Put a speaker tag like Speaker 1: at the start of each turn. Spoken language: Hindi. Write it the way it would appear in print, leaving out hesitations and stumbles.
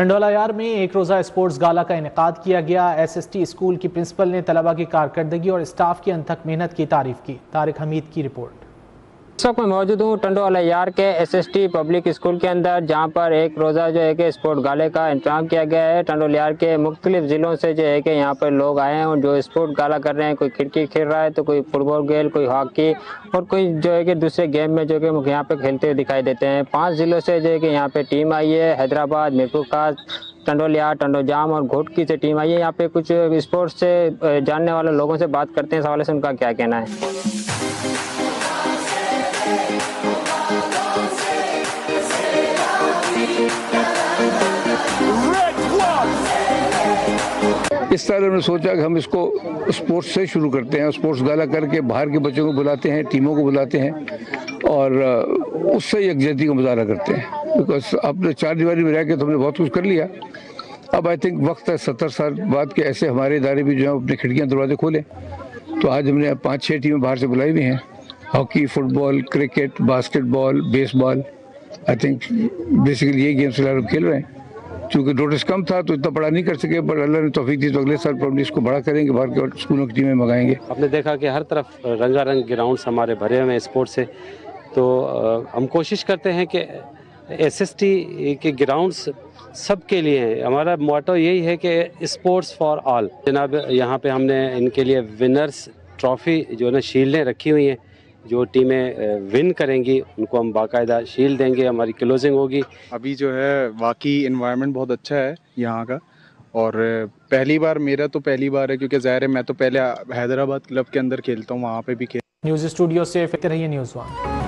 Speaker 1: टंडोला यार में एक रोज़ा स्पोर्ट्स गाला का इनेकाद किया गया। एसएसटी स्कूल की प्रिंसिपल ने तलबा की कारकर्दगी और स्टाफ की अनथक मेहनत की तारीफ की। तारिक हमीद की रिपोर्ट।
Speaker 2: इस वक्त मैं मौजूद हूँ टंडोला यार के एसएसटी पब्लिक स्कूल के अंदर, जहाँ पर एक रोज़ा जो है कि स्पोर्ट गाले का इंतजाम किया गया है। टंडोला यार के मुख्तलिफ ज़िलों से जो है कि यहाँ पर लोग आए हैं और जो स्पोर्ट गाला कर रहे हैं। कोई क्रिकेट खेल रहा है तो कोई फुटबॉल खेल, कोई हॉकी और कोई जो है कि दूसरे गेम में जो कि यहाँ पे खेलते हुए दिखाई देते हैं। 5 ज़िलों से जो है कि यहाँ पे टीम आई है। हैदराबाद, मीरपुर खास, टंडोलिया, टंडोजाम और घोटकी से टीम आई है। यहाँ पे कुछ स्पोर्ट्स से जानने वाले लोगों से बात करते हैं, इस हवाले से उनका क्या कहना है।
Speaker 3: इस तरह हमने सोचा कि हम इसको स्पोर्ट्स से शुरू करते हैं। स्पोर्ट्स गाला करके बाहर के बच्चों को बुलाते हैं, टीमों को बुलाते हैं और उससे यकजहती का मुजाहरा करते हैं। बिकॉज अपने 4 दीवारी में रह के तो हमने बहुत कुछ कर लिया। अब आई थिंक वक्त है 70 साल बाद के ऐसे हमारे इदारे भी जो है अपनी खिड़कियां दरवाजे खोलें। तो आज हमने 5-6 टीमें बाहर से बुलाई हुई हैं। Hockey, football, cricket, basketball, baseball. I think basically ये गेम्स फिलहाल हम खेल रहे हैं। चूँकि नोटिस कम था तो इतना बड़ा नहीं कर सके, पर अल्लाह ने तौफीक दी तो अगले साल पर इसको बड़ा करेंगे, बाहर के और स्कूलों की टीमें मंगाएंगे।
Speaker 4: आपने देखा कि हर तरफ रंगारंग ग्राउंड्स हमारे भरे हुए हैं स्पोर्ट्स से। तो हम कोशिश करते हैं कि एसएसटी के ग्राउंड्स सबके लिए हैं। हमारा मोटो यही है कि स्पोर्ट्स फॉर ऑल। जनाब, यहाँ पे हमने इनके लिए विनर्स ट्रॉफी जो है ना, शील्डें रखी हुई हैं। जो टीमें विन करेंगी उनको हम बाकायदा शील्ड देंगे, हमारी क्लोजिंग होगी।
Speaker 5: अभी जो है वाकई इन्वायरमेंट बहुत अच्छा है यहाँ का। और पहली बार है क्योंकि ज़ाहिर है मैं तो पहले हैदराबाद क्लब के अंदर खेलता हूँ, वहाँ पे भी खेल।
Speaker 1: न्यूज़ स्टूडियो से फिक्र रहिए न्यूज़ 1।